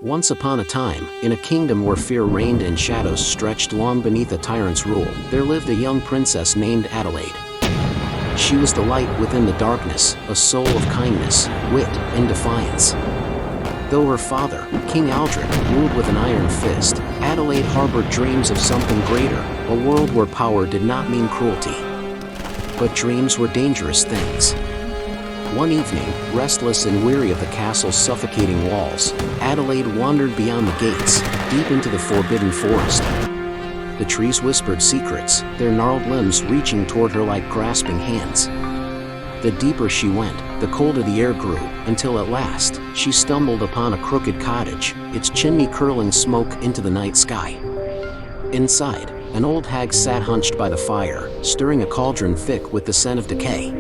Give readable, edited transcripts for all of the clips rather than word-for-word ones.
Once upon a time, in a kingdom where fear reigned and shadows stretched long beneath a tyrant's rule, there lived a young princess named Adelaide. She was the light within the darkness, a soul of kindness, wit, and defiance. Though her father, King Aldrich, ruled with an iron fist, Adelaide harbored dreams of something greater, a world where power did not mean cruelty. But dreams were dangerous things. One evening, restless and weary of the castle's suffocating walls, Adelaide wandered beyond the gates, deep into the forbidden forest. The trees whispered secrets, their gnarled limbs reaching toward her like grasping hands. The deeper she went, the colder the air grew, until at last, she stumbled upon a crooked cottage, its chimney curling smoke into the night sky. Inside, an old hag sat hunched by the fire, stirring a cauldron thick with the scent of decay.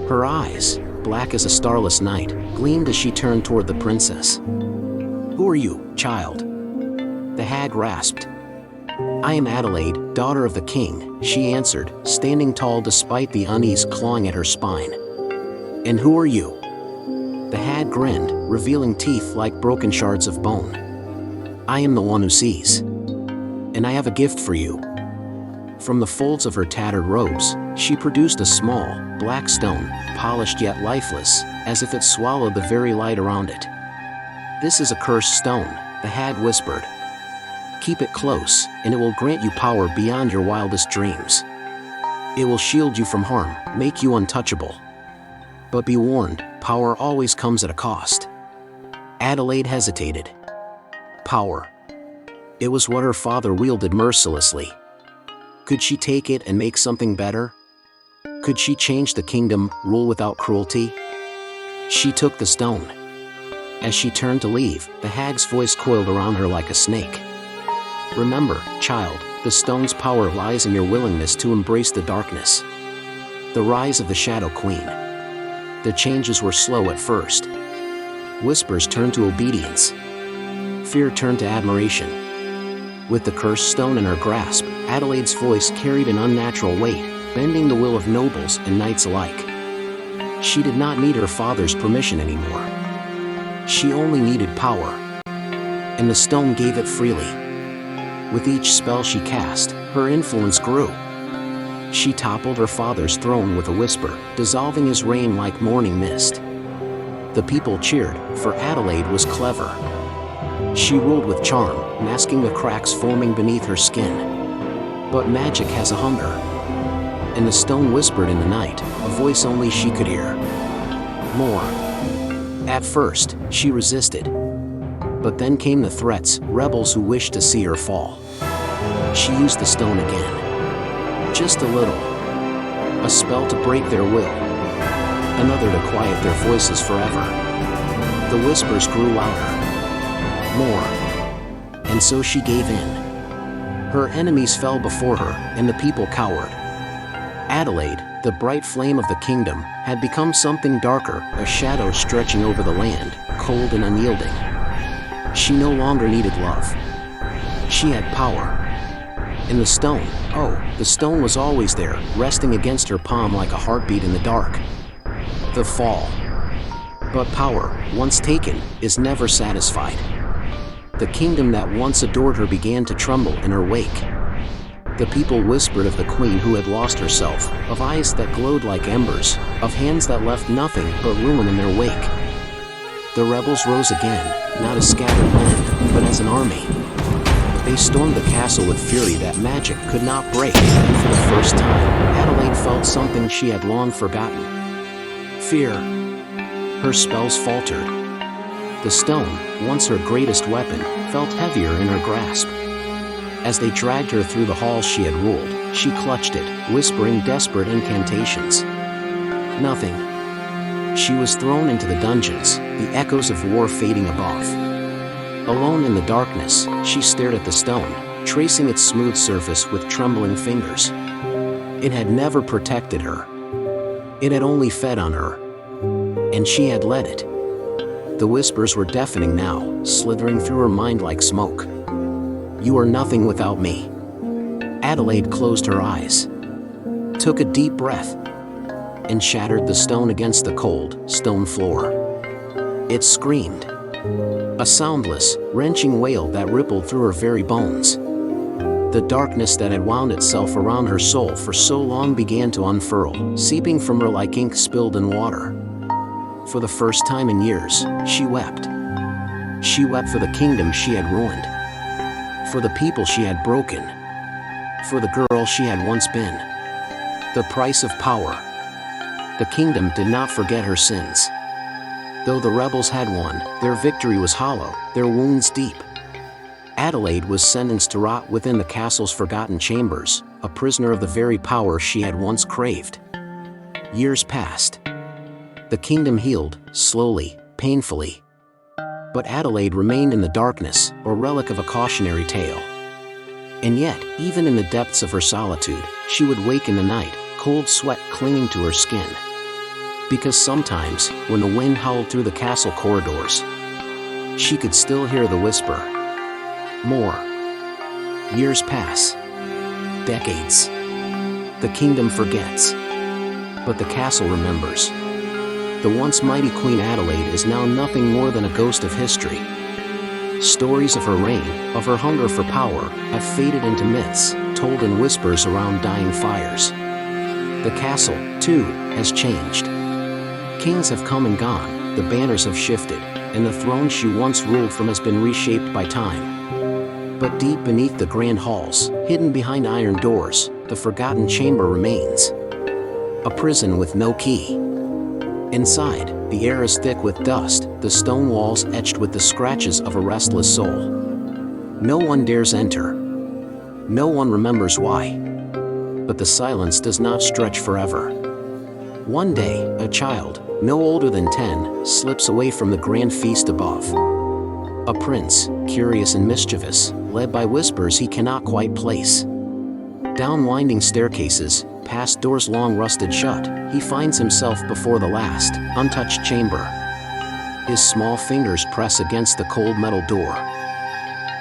Her eyes, black as a starless night, gleamed as she turned toward the princess. "Who are you, child?" the hag rasped. "I am Adelaide, daughter of the king," she answered, standing tall despite the unease clawing at her spine. "And who are you?" The hag grinned, revealing teeth like broken shards of bone. "I am the one who sees. And I have a gift for you." From the folds of her tattered robes, she produced a small, black stone, polished yet lifeless, as if it swallowed the very light around it. "This is a cursed stone," the hag whispered. "Keep it close, and it will grant you power beyond your wildest dreams. It will shield you from harm, make you untouchable. But be warned, power always comes at a cost." Adelaide hesitated. Power. It was what her father wielded mercilessly. Could she take it and make something better? Could she change the kingdom, rule without cruelty? She took the stone. As she turned to leave, the hag's voice coiled around her like a snake. "Remember, child, the stone's power lies in your willingness to embrace the darkness." The rise of the Shadow Queen. The changes were slow at first. Whispers turned to obedience. Fear turned to admiration. With the cursed stone in her grasp, Adelaide's voice carried an unnatural weight, bending the will of nobles and knights alike. She did not need her father's permission anymore. She only needed power. And the stone gave it freely. With each spell she cast, her influence grew. She toppled her father's throne with a whisper, dissolving his reign like morning mist. The people cheered, for Adelaide was clever. She ruled with charm, masking the cracks forming beneath her skin. But magic has a hunger. And the stone whispered in the night, a voice only she could hear. More. At first, she resisted. But then came the threats, rebels who wished to see her fall. She used the stone again. Just a little. A spell to break their will. Another to quiet their voices forever. The whispers grew louder. More. And so she gave in. Her enemies fell before her, and the people cowered. Adelaide, the bright flame of the kingdom, had become something darker, a shadow stretching over the land, cold and unyielding. She no longer needed love. She had power. And the stone, oh, the stone was always there, resting against her palm like a heartbeat in the dark. The fall. But power, once taken, is never satisfied. The kingdom that once adored her began to tremble in her wake. The people whispered of the queen who had lost herself, of eyes that glowed like embers, of hands that left nothing but ruin in their wake. The rebels rose again, not as scattered men, but as an army. They stormed the castle with fury that magic could not break, and for the first time, Adelaide felt something she had long forgotten. Fear. Her spells faltered. The stone, once her greatest weapon, felt heavier in her grasp. As they dragged her through the halls she had ruled, she clutched it, whispering desperate incantations. Nothing. She was thrown into the dungeons, the echoes of war fading above. Alone in the darkness, she stared at the stone, tracing its smooth surface with trembling fingers. It had never protected her. It had only fed on her. And she had let it. The whispers were deafening now, slithering through her mind like smoke. "You are nothing without me." Adelaide closed her eyes, took a deep breath, and shattered the stone against the cold, stone floor. It screamed. A soundless, wrenching wail that rippled through her very bones. The darkness that had wound itself around her soul for so long began to unfurl, seeping from her like ink spilled in water. For the first time in years, she wept. She wept for the kingdom she had ruined, for the people she had broken, for the girl she had once been. The price of power. The kingdom did not forget her sins. Though the rebels had won, their victory was hollow, their wounds deep. Adelaide was sentenced to rot within the castle's forgotten chambers, a prisoner of the very power she had once craved. Years passed. The kingdom healed, slowly, painfully. But Adelaide remained in the darkness, a relic of a cautionary tale. And yet, even in the depths of her solitude, she would wake in the night, cold sweat clinging to her skin. Because sometimes, when the wind howled through the castle corridors, she could still hear the whisper. More. Years pass. Decades. The kingdom forgets. But the castle remembers. The once mighty Queen Adelaide is now nothing more than a ghost of history. Stories of her reign, of her hunger for power, have faded into myths, told in whispers around dying fires. The castle, too, has changed. Kings have come and gone, the banners have shifted, and the throne she once ruled from has been reshaped by time. But deep beneath the grand halls, hidden behind iron doors, the forgotten chamber remains. A prison with no key. Inside, the air is thick with dust, the stone walls etched with the scratches of a restless soul. No one dares enter. No one remembers why. But the silence does not stretch forever. One day, a child, no older than 10, slips away from the grand feast above. A prince, curious and mischievous, led by whispers he cannot quite place. Down winding staircases, past doors long rusted shut, he finds himself before the last, untouched chamber. His small fingers press against the cold metal door.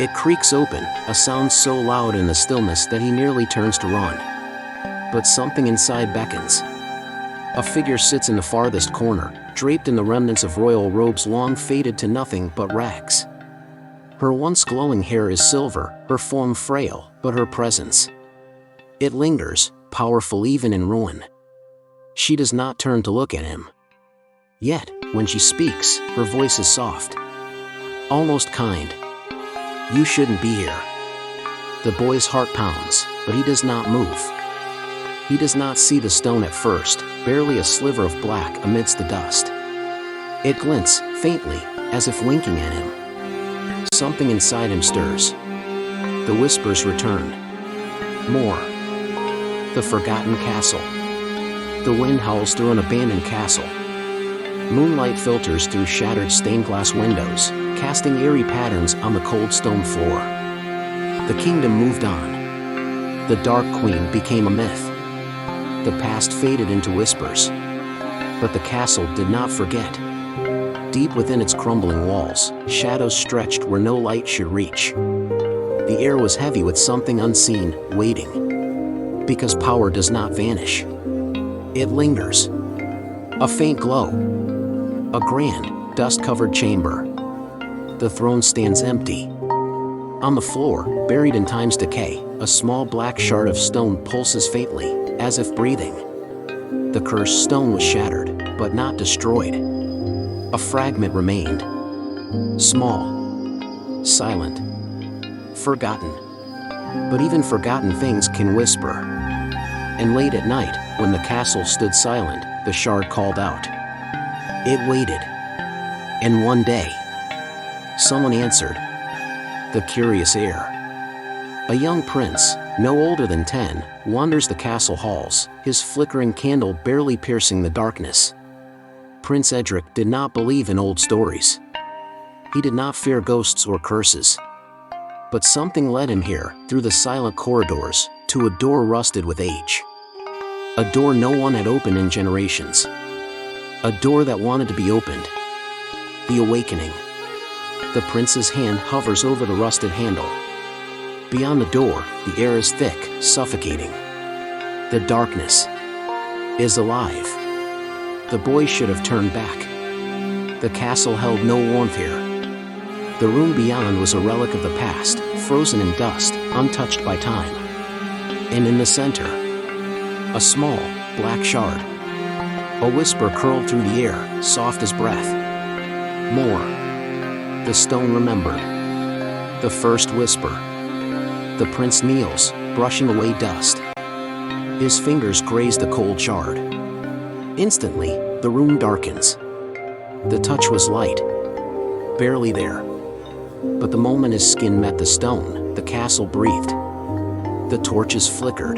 It creaks open, a sound so loud in the stillness that he nearly turns to run. But something inside beckons. A figure sits in the farthest corner, draped in the remnants of royal robes long faded to nothing but rags. Her once glowing hair is silver, her form frail, but her presence. It lingers, powerful even in ruin. She does not turn to look at him. Yet, when she speaks, her voice is soft. Almost kind. You shouldn't be here. The boy's heart pounds, but he does not move. He does not see the stone at first, barely a sliver of black amidst the dust. It glints, faintly, as if winking at him. Something inside him stirs. The whispers return. More. The forgotten castle. The wind howls through an abandoned castle. Moonlight filters through shattered stained glass windows, casting eerie patterns on the cold stone floor. The kingdom moved on. The Dark Queen became a myth. The past faded into whispers. But the castle did not forget. Deep within its crumbling walls, shadows stretched where no light should reach. The air was heavy with something unseen, waiting. Because power does not vanish. It lingers. A faint glow. A grand, dust-covered chamber. The throne stands empty. On the floor, buried in time's decay, a small black shard of stone pulses faintly, as if breathing. The cursed stone was shattered, but not destroyed. A fragment remained. Small. Silent. Forgotten. But even forgotten things can whisper. And late at night, when the castle stood silent, the shard called out. It waited. And one day, someone answered. The curious heir. A young prince, no older than 10, wanders the castle halls, his flickering candle barely piercing the darkness. Prince Edric did not believe in old stories. He did not fear ghosts or curses. But something led him here, through the silent corridors, to a door rusted with age. A door no one had opened in generations. A door that wanted to be opened. The awakening. The prince's hand hovers over the rusted handle. Beyond the door, the air is thick, suffocating. The darkness is alive. The boy should have turned back. The castle held no warmth here. The room beyond was a relic of the past, frozen in dust, untouched by time. And in the center, a small, black shard. A whisper curled through the air, soft as breath. More. The stone remembered. The first whisper. The prince kneels, brushing away dust. His fingers graze the cold shard. Instantly, the room darkens. The touch was light, barely there. But the moment his skin met the stone, the castle breathed. The torches flickered.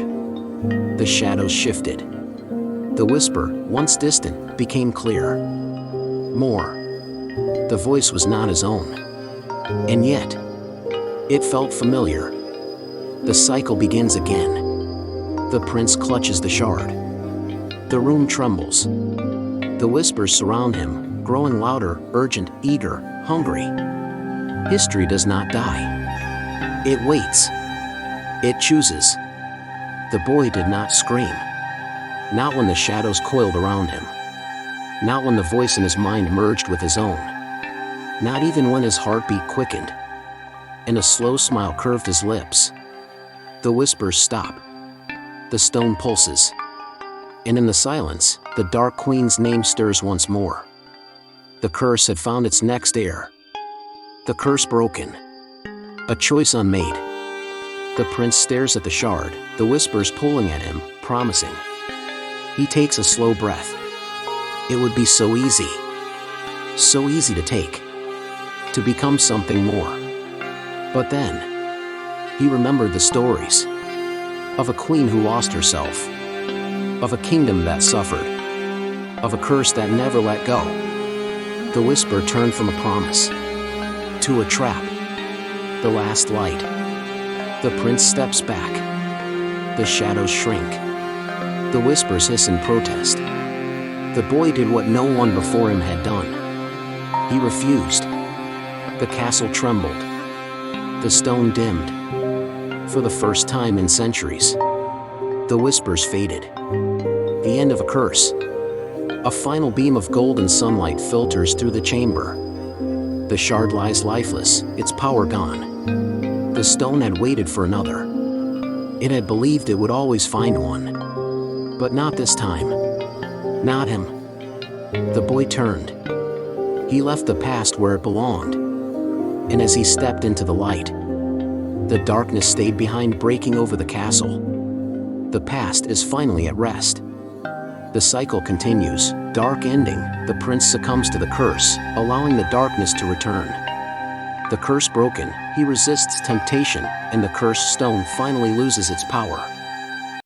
The shadows shifted. The whisper, once distant, became clear. More. The voice was not his own. And yet, it felt familiar. The cycle begins again. The prince clutches the shard. The room trembles. The whispers surround him, growing louder, urgent, eager, hungry. History does not die. It waits. It chooses. The boy did not scream. Not when the shadows coiled around him. Not when the voice in his mind merged with his own. Not even when his heartbeat quickened, and a slow smile curved his lips. The whispers stop. The stone pulses. And in the silence, the Dark Queen's name stirs once more. The curse had found its next heir. The curse broken. A choice unmade. The prince stares at the shard, the whispers pulling at him, promising. He takes a slow breath. It would be so easy. So easy to take. To become something more. But then, he remembered the stories. Of a queen who lost herself. Of a kingdom that suffered. Of a curse that never let go. The whisper turned from a promise to a trap. The last light. The prince steps back. The shadows shrink. The whispers hiss in protest. The boy did what no one before him had done. He refused. The castle trembled. The stone dimmed. For the first time in centuries. The whispers faded. The end of a curse. A final beam of golden sunlight filters through the chamber. The shard lies lifeless, its power gone. The stone had waited for another. It had believed it would always find one. But not this time. Not him. The boy turned. He left the past where it belonged. And as he stepped into the light, the darkness stayed behind, breaking over the castle. The past is finally at rest. The cycle continues, dark ending. The prince succumbs to the curse, allowing the darkness to return. The curse broken, he resists temptation, and the cursed stone finally loses its power.